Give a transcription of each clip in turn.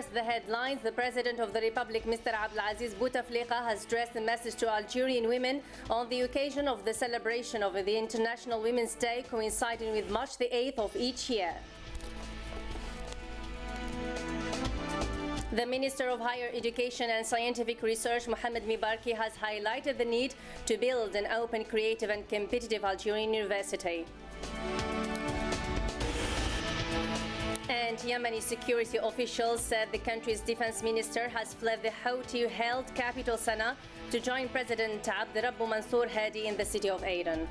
First, the headlines. The President of the Republic, Mr. Abdelaziz Bouteflika, has addressed a message to Algerian women on the occasion of the celebration of the International Women's Day, coinciding with March the 8th of each year. The Minister of Higher Education and Scientific Research, Mohamed Mibarki, has highlighted the need to build an open, creative and competitive Algerian university. And Yemeni security officials said the country's defense minister has fled the Houthi-held capital Sana'a to join President Abderrabbu Mansour Hadi in the city of Aden.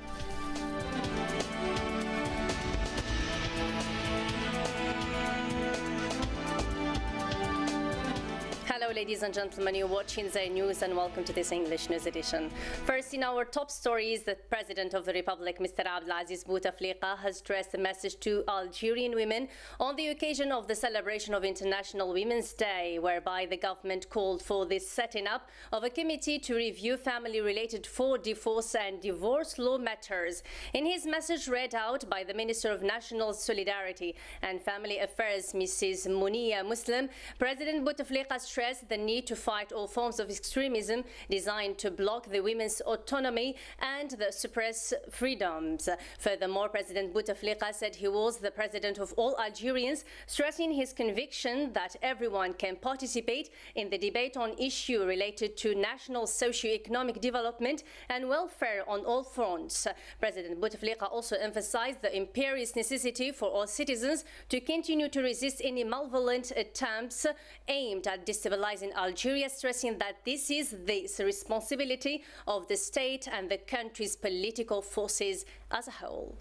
Hello ladies and gentlemen, you're watching Dzair News and welcome to this English news edition. First, in our top stories, the President of the Republic, Mr. Abdelaziz Bouteflika, has addressed a message to Algerian women on the occasion of the celebration of International Women's Day, whereby the government called for the setting up of a committee to review family-related divorce and divorce law matters. In his message read out by the Minister of National Solidarity and Family Affairs, Mrs. Munia Muslim, President Bouteflika stressed the need to fight all forms of extremism designed to block the women's autonomy and suppress freedoms. Furthermore, President Bouteflika said he was the president of all Algerians, stressing his conviction that everyone can participate in the debate on issues related to national socio-economic development and welfare on all fronts. President Bouteflika also emphasized the imperious necessity for all citizens to continue to resist any malevolent attempts aimed at destabilizing Algeria, stressing that this is the responsibility of the state and the country's political forces as a whole.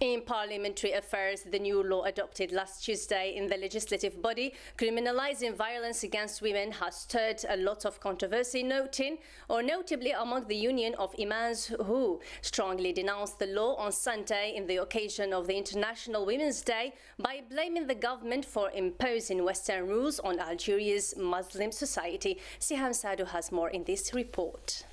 In parliamentary affairs, the new law adopted last Tuesday in the legislative body criminalizing violence against women has stirred a lot of controversy, notably among the Union of Imams, who strongly denounced the law on Sunday in the occasion of the International Women's Day by blaming the government for imposing Western rules on Algeria's Muslim society. Siham Sadou has more in this report.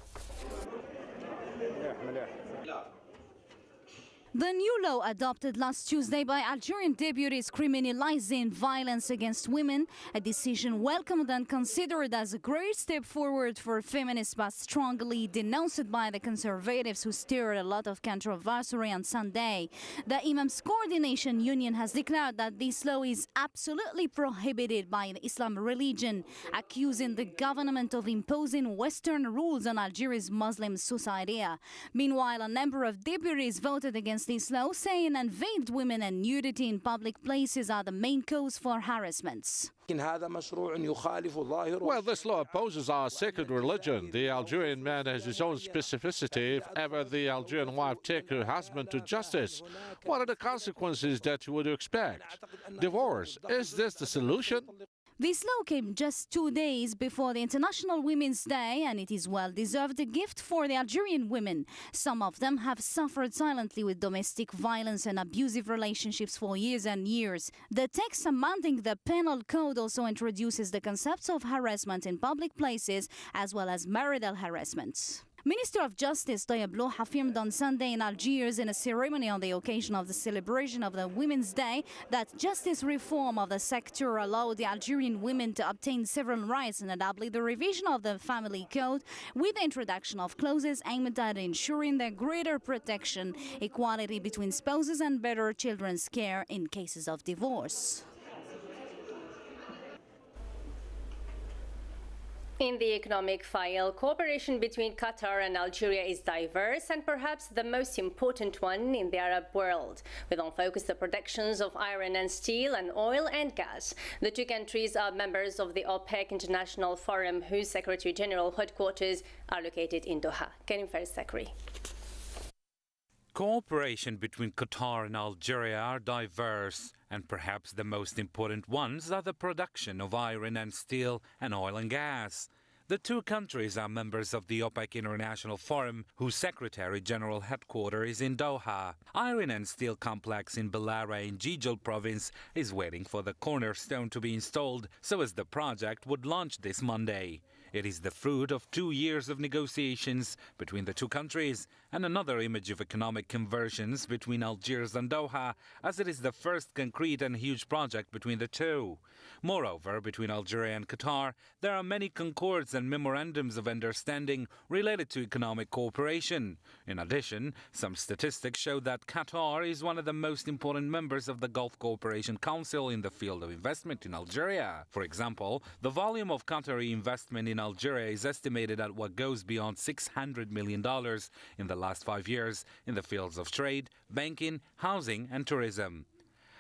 The new law adopted last Tuesday by Algerian deputies criminalizing violence against women, a decision welcomed and considered as a great step forward for feminists, but strongly denounced by the conservatives who stirred a lot of controversy on Sunday. The Imams Coordination Union has declared that this law is absolutely prohibited by the Islam religion, accusing the government of imposing Western rules on Algeria's Muslim society. Meanwhile, a number of deputies voted against this law, saying unveiled women and nudity in public places are the main cause for harassments. Well, this law opposes our sacred religion. The Algerian man has his own specificity. If ever the Algerian wife take her husband to justice, what are the consequences that you would expect? Divorce. Is this the solution? This law came just 2 days before the International Women's Day, and it is well-deserved a gift for the Algerian women. Some of them have suffered silently with domestic violence and abusive relationships for years and years. The text amending the penal code also introduces the concepts of harassment in public places as well as marital harassment. Minister of Justice Dzair affirmed on Sunday in Algiers in a ceremony on the occasion of the celebration of the Women's Day that justice reform of the sector allowed the Algerian women to obtain several rights, and notably the revision of the family code with the introduction of clauses aimed at ensuring the greater protection, equality between spouses and better children's care in cases of divorce. In the economic file, cooperation between Qatar and Algeria is diverse and perhaps the most important one in the Arab world, with on focus the productions of iron and steel and oil and gas. The two countries are members of the OPEC International Forum, whose Secretary General headquarters are located in Doha. Karim Faris Sakri. Cooperation between Qatar and Algeria are diverse, and perhaps the most important ones are the production of iron and steel and oil and gas. The two countries are members of the OPEC International Forum, whose Secretary General headquarters is in Doha. Iron and steel complex in Belara in Jijel province is waiting for the cornerstone to be installed so as the project would launch this Monday. It is the fruit of 2 years of negotiations between the two countries and another image of economic convergence between Algiers and Doha, as it is the first concrete and huge project between the two. Moreover, between Algeria and Qatar, there are many concords and memorandums of understanding related to economic cooperation. In addition, some statistics show that Qatar is one of the most important members of the Gulf Cooperation Council in the field of investment in Algeria. For example, the volume of Qatari investment in Algeria is estimated at what goes beyond $600 million in the last 5 years in the fields of trade, banking, housing and tourism.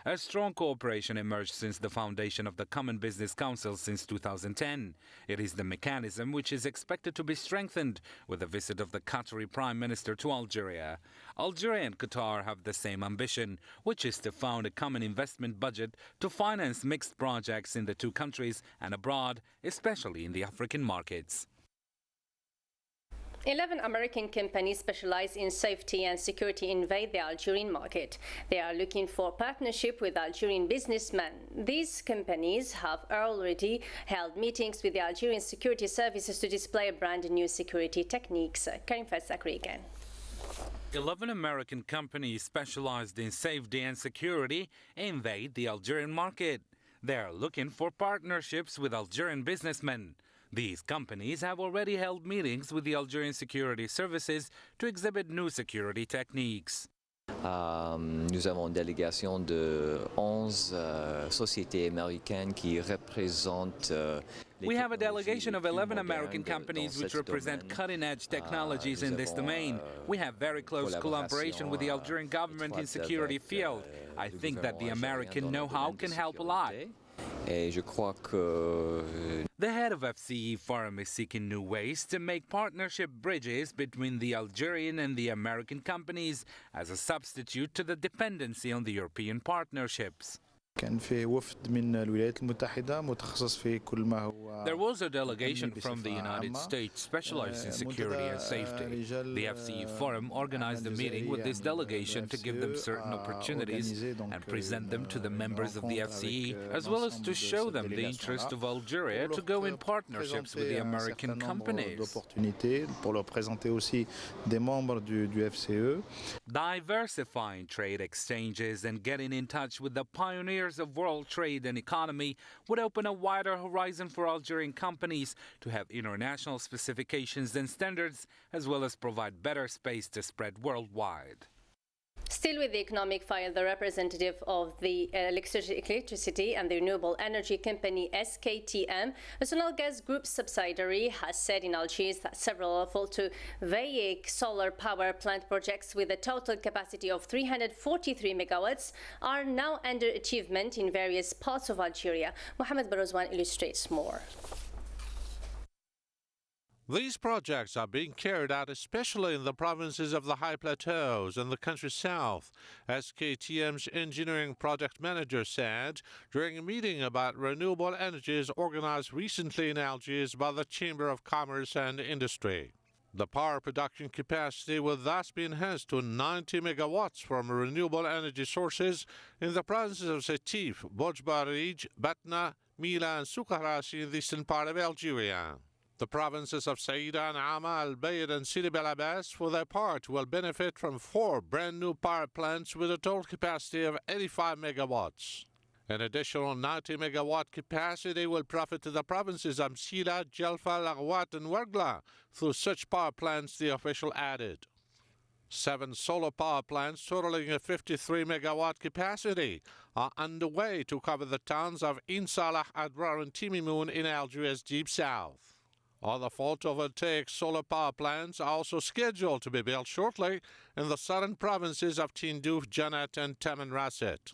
A strong cooperation emerged since the foundation of the Common Business Council since 2010. It is the mechanism which is expected to be strengthened with the visit of the Qatari Prime Minister to Algeria. Algeria and Qatar have the same ambition, which is to found a common investment budget to finance mixed projects in the two countries and abroad, especially in the African markets. 11 American companies specialized in safety and security invade the Algerian market. They are looking for partnership with Algerian businessmen. These companies have already held meetings with the Algerian security services to display brand new security techniques. Karim Fatsakri again. 11 American companies specialized in safety and security invade the Algerian market. They are looking for partnerships with Algerian businessmen. These companies have already held meetings with the Algerian security services to exhibit new security techniques. Nous avons une délégation de 11 sociétés américaines qui représentent We have a delegation of 11 American companies which represent cutting-edge technologies in this domain. We have very close collaboration with the Algerian government in security field. I think that the American know-how can help a lot. Je crois que the head of FCE Forum is seeking new ways to make partnership bridges between the Algerian and the American companies as a substitute to the dependency on the European partnerships. كان في وفد من الولايات المتحدة متخصص في كل ما هو There was a delegation from the United States specialized in security and safety. The FCE Forum organized a meeting with this delegation to give them certain opportunities and present them to the members of the FCE, as well as to show them the interest of Algeria to go in partnerships with the American companies. Pour leur présenter aussi des membres du FCE. Diversifying trade exchanges and getting in touch with the pioneers of world trade and economy would open a wider horizon for Algerian companies to have international specifications and standards, as well as provide better space to spread worldwide. Still with the economic file, the representative of the electricity and the renewable energy company SKTM, a Sonal Gas Group subsidiary, has said in Algiers that several photovoltaic solar power plant projects with a total capacity of 343 megawatts are now under achievement in various parts of Algeria. Mohamed Barozwan illustrates more. These projects are being carried out especially in the provinces of the high plateaus and the country south, SKTM's engineering project manager said during a meeting about renewable energies organized recently in Algiers by the Chamber of Commerce and Industry. The power production capacity will thus be enhanced to 90 megawatts from renewable energy sources in the provinces of Sétif, Bojbarij, Batna, Mila and Soukarasi in the eastern part of Algeria. The provinces of Saida, Naama, Al-Bayt and Sidi Bel Abbas, for their part, will benefit from 4 brand-new power plants with a total capacity of 85 megawatts. An additional 90 megawatt capacity will profit to the provinces of Msila, Jalfa, Laghwat and Wargla through such power plants, the official added. 7 solar power plants totaling a 53 megawatt capacity are underway to cover the towns of Insalah, Adrar and Timimoun in Algeria's deep south. Other photovoltaic solar power plants are also scheduled to be built shortly in the southern provinces of Tindouf, Janat and Tamanrasset.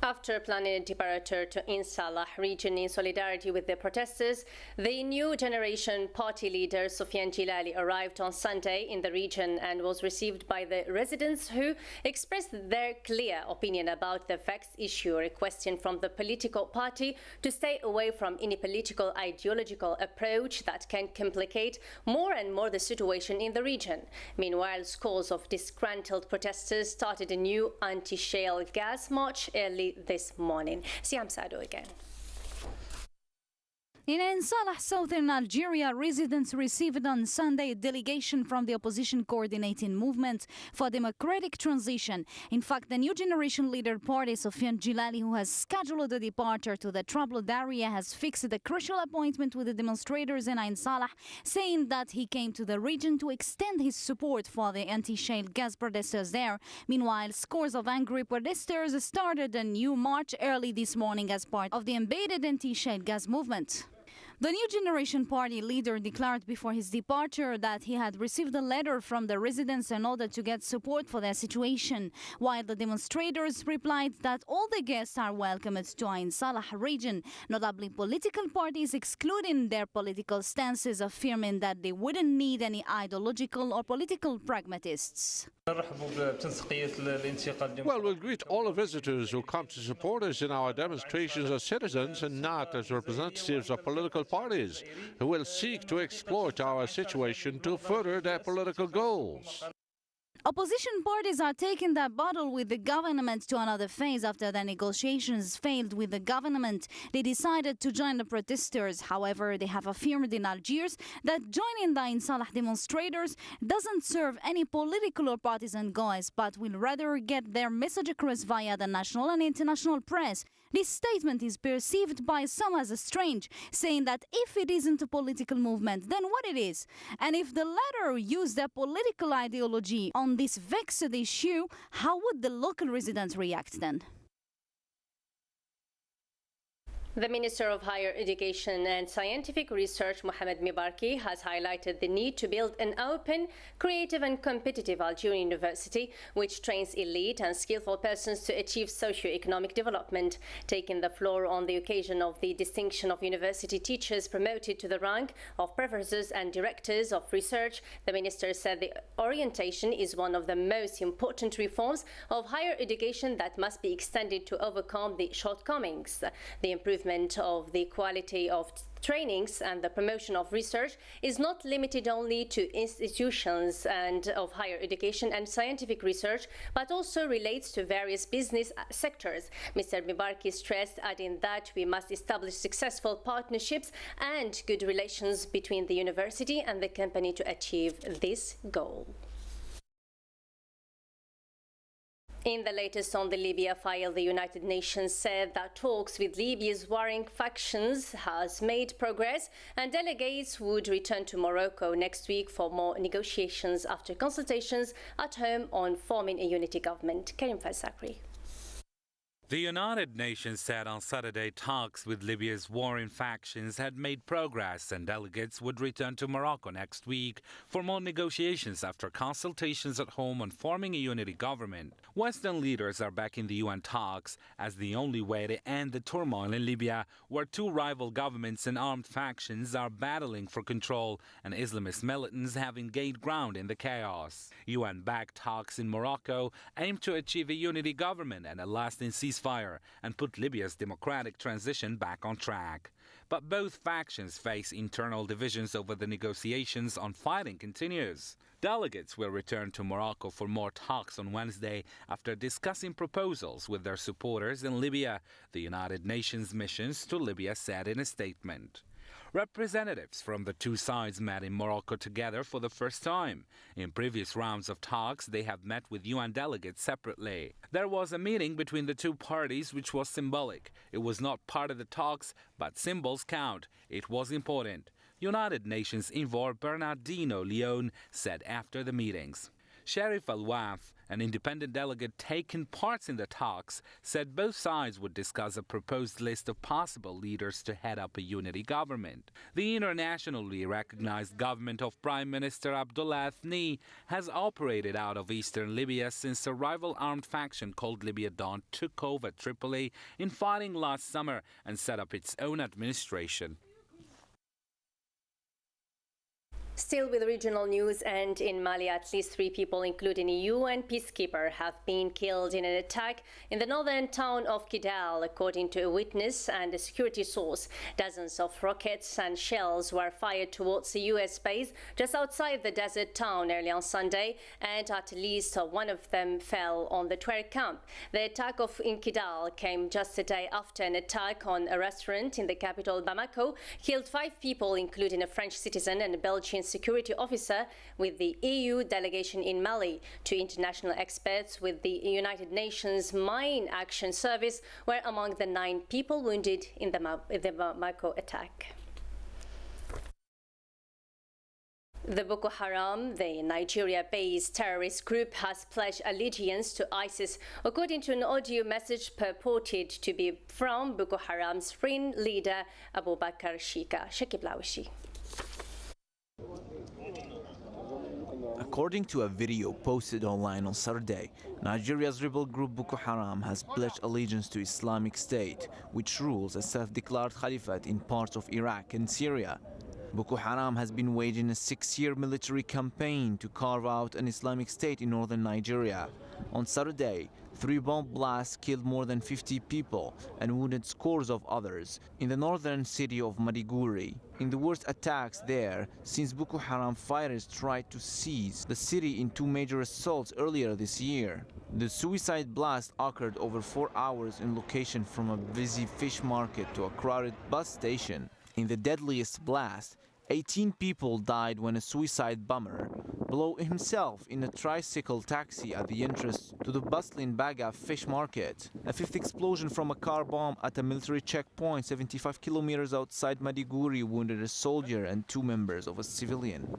After planning a departure to Insalah region in solidarity with the protesters, the New Generation Party leader Soufiane Jilali arrived on Sunday in the region and was received by the residents who expressed their clear opinion about the vexed issue, requesting from the political party to stay away from any political ideological approach that can complicate more and more the situation in the region. Meanwhile, scores of disgruntled protesters started a new anti-shale gas march early this morning. Siam Sado again. In Salah, southern Algeria, residents received on Sunday a delegation from the opposition coordinating movement for democratic transition. In fact, the new generation leader party, Sofiane Jilali, who has scheduled a departure to the troubled area, has fixed a crucial appointment with the demonstrators in Ain Salah, saying that he came to the region to extend his support for the anti-shale gas protesters there. Meanwhile, scores of angry protesters started a new march early this morning as part of the embedded anti-shale gas movement. The New Generation Party leader declared before his departure that he had received a letter from the residents in order to get support for their situation, while the demonstrators replied that all the guests are welcomed to Ain Salah region, notably political parties excluding their political stances, affirming that they wouldn't need any ideological or political pragmatists. Well, we'll greet all the visitors who come to support us in our demonstrations as citizens and not as representatives of political parties who will seek to exploit our situation to further their political goals. Opposition parties are taking their battle with the government to another phase after the negotiations failed with the government. They decided to join the protesters. However, they have affirmed in Algiers that joining the Ain Salah demonstrators doesn't serve any political or partisan goals, but will rather get their message across via the national and international press. This statement is perceived by some as strange, saying that if it isn't a political movement, then what it is? And if the latter use their political ideology on this vexed issue, how would the local residents react then? The Minister of Higher Education and Scientific Research, Mohamed Mibarki, has highlighted the need to build an open, creative and competitive Algerian university which trains elite and skillful persons to achieve socio-economic development. Taking the floor on the occasion of the distinction of university teachers promoted to the rank of professors and directors of research, the Minister said the orientation is one of the most important reforms of higher education that must be extended to overcome the shortcomings. The improvement of the quality of trainings and the promotion of research is not limited only to institutions and of higher education and scientific research, but also relates to various business sectors. Mr. Mibarki stressed, adding that we must establish successful partnerships and good relations between the university and the company to achieve this goal. In the latest on the Libya file, the United Nations said that talks with Libya's warring factions has made progress and delegates would return to Morocco next week for more negotiations after consultations at home on forming a unity government. Karim Fassakri. The United Nations said on Saturday talks with Libya's warring factions had made progress and delegates would return to Morocco next week for more negotiations after consultations at home on forming a unity government. Western leaders are backing the UN talks as the only way to end the turmoil in Libya, where two rival governments and armed factions are battling for control and Islamist militants having gained ground in the chaos. UN-backed talks in Morocco aim to achieve a unity government and a lasting ceasefire and put Libya's democratic transition back on track. But both factions face internal divisions over the negotiations on fighting continues. Delegates will return to Morocco for more talks on Wednesday after discussing proposals with their supporters in Libya, the United Nations missions to Libya said in a statement. Representatives from the two sides met in Morocco together for the first time. In previous rounds of talks, they have met with UN delegates separately. There was a meeting between the two parties which was symbolic. It was not part of the talks, but symbols count. It was important. United Nations envoy Bernardino Leon said after the meetings. Sharif Al-Waf, an independent delegate taking part in the talks, said both sides would discuss a proposed list of possible leaders to head up a unity government. The internationally recognized government of Prime Minister Abdullah Athni has operated out of eastern Libya since a rival armed faction called Libya Dawn took over Tripoli in fighting last summer and set up its own administration. Still with regional news, and in Mali, at least 3 people, including a UN peacekeeper, have been killed in an attack in the northern town of Kidal, according to a witness and a security source. Dozens of rockets and shells were fired towards a US base just outside the desert town early on Sunday, and at least one of them fell on the Dzair camp. The attack in Kidal came just a day after an attack on a restaurant in the capital Bamako killed 5 people, including a French citizen and a Belgian security officer with the EU delegation in Mali. 2 international experts with the United Nations Mine Action Service were among the 9 people wounded in the Bamako attack. The Boko Haram, the Nigeria-based terrorist group, has pledged allegiance to ISIS, according to an audio message purported to be from Boko Haram's spring leader Abubakar Shika. Shakib Lawishi. According to a video posted online on Saturday, Nigeria's rebel group Boko Haram has pledged allegiance to Islamic State, which rules a self-declared caliphate in parts of Iraq and Syria. Boko Haram has been waging a 6-year military campaign to carve out an Islamic State in northern Nigeria. On Saturday, 3 bomb blasts killed more than 50 people and wounded scores of others in the northern city of Maiduguri. In the worst attacks there since Boko Haram fighters tried to seize the city in 2 major assaults earlier this year. The suicide blast occurred over 4 hours in location from a busy fish market to a crowded bus station. In the deadliest blast, 18 people died when a suicide bomber blew himself in a tricycle taxi at the entrance to the bustling Baga fish market. A 5th explosion from a car bomb at a military checkpoint 75 kilometers outside Maiduguri wounded a soldier and 2 members of a civilian.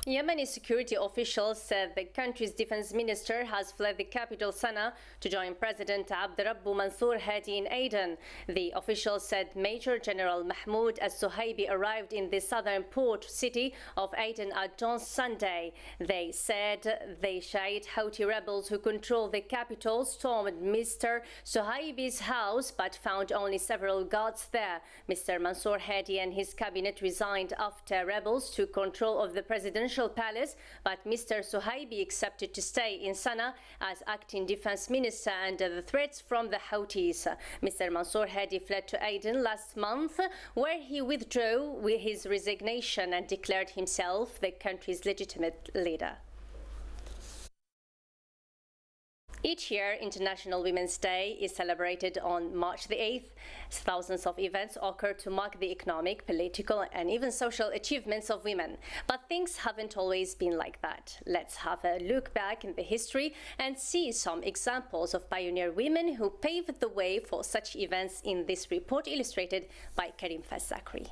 Yemeni security officials said the country's defense minister has fled the capital Sana'a to join President Abderrabbu Mansour Hadi in Aden. The officials said Major General Mahmoud al-Suhaibi arrived in the southern port city of Aden at dawn Sunday. They said the Shiite Houthi rebels who control the capital stormed Mr. Suhaibi's house but found only several guards there. Mr. Mansour Hadi and his cabinet resigned after rebels took control of the presidential palace, but Mr. Suhaibi accepted to stay in Sana'a as acting defense minister under the threats from the Houthis. Mr. Mansour Hadi fled to Aden last month, where he withdrew with his resignation and declared himself the country's legitimate leader. Each year, International Women's Day is celebrated on March the 8th. Thousands of events occur to mark the economic, political, and even social achievements of women. But things haven't always been like that. Let's have a look back in the history and see some examples of pioneer women who paved the way for such events in this report illustrated by Karim Fazzakri.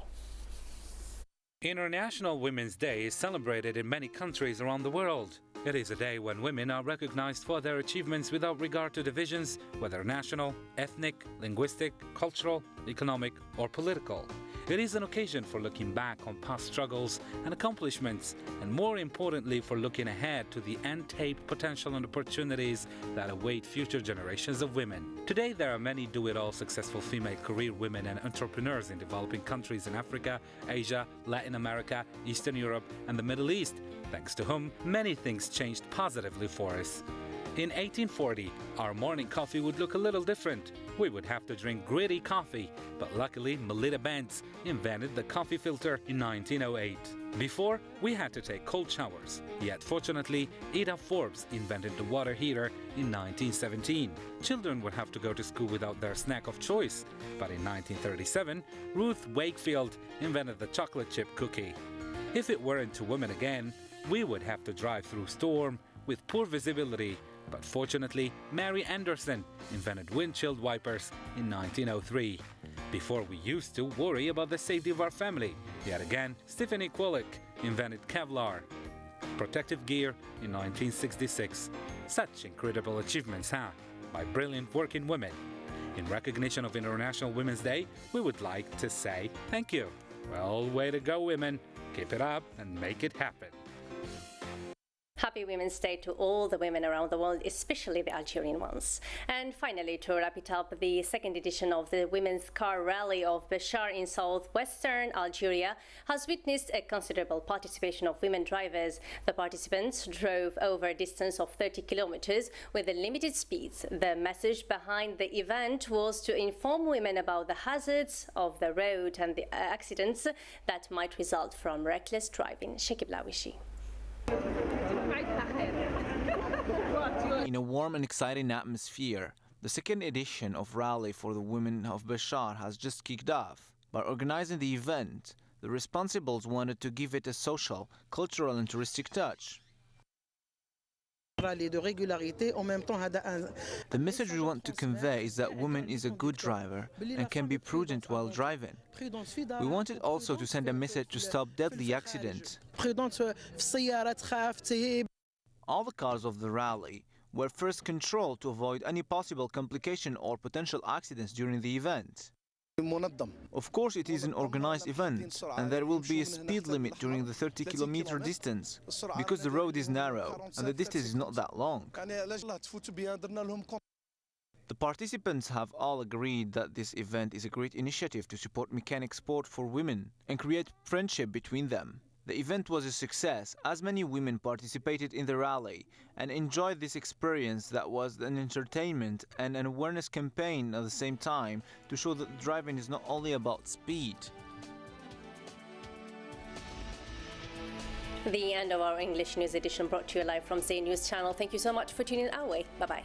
International Women's Day is celebrated in many countries around the world. It is a day when women are recognized for their achievements without regard to divisions, whether national, ethnic, linguistic, cultural, economic, or political. It is an occasion for looking back on past struggles and accomplishments, and more importantly, for looking ahead to the untapped potential and opportunities that await future generations of women. Today, there are many do-it-all successful female career women and entrepreneurs in developing countries in Africa, Asia, Latin America, Eastern Europe, and the Middle East, thanks to whom many things changed positively for us. In 1840, our morning coffee would look a little different. We would have to drink gritty coffee, but luckily Melita Benz invented the coffee filter in 1908. Before, we had to take cold showers, yet fortunately, Ada Forbes invented the water heater in 1917. Children would have to go to school without their snack of choice, but in 1937, Ruth Wakefield invented the chocolate chip cookie. If it weren't to women again, we would have to drive through storm with poor visibility, but fortunately, Mary Anderson invented windshield wipers in 1903. Before, we used to worry about the safety of our family. Yet again, Stephanie Kwolek invented Kevlar protective gear in 1966. Such incredible achievements, by brilliant working women. In recognition of International Women's Day, we would like to say thank you. Well, way to go, women. Keep it up and make it happen. Happy Women's Day to all the women around the world, especially the Algerian ones. And finally, to wrap it up, the second edition of the Women's Car Rally of Bashar in southwestern Algeria has witnessed a considerable participation of women drivers. The participants drove over a distance of 30 kilometers with limited speeds. The message behind the event was to inform women about the hazards of the road and the accidents that might result from reckless driving. Shekib Lawishi. In a warm and exciting atmosphere, the second edition of Rally for the Women of Bashar has just kicked off. By organizing the event, the responsibles wanted to give it a social, cultural and touristic touch. The message we want to convey is that woman is a good driver and can be prudent while driving. We wanted also to send a message to stop deadly accidents. All the cars of the rally were first controlled to avoid any possible complication or potential accidents during the event. Of course, it is an organized event, and there will be a speed limit during the 30-kilometer distance, because the road is narrow and the distance is not that long. The participants have all agreed that this event is a great initiative to support mechanic sport for women and create friendship between them. The event was a success, as many women participated in the rally and enjoyed this experience that was an entertainment and an awareness campaign at the same time to show that driving is not only about speed. The end of our English news edition, brought to you live from Dzair News Channel. Thank you so much for tuning our way. Bye-bye.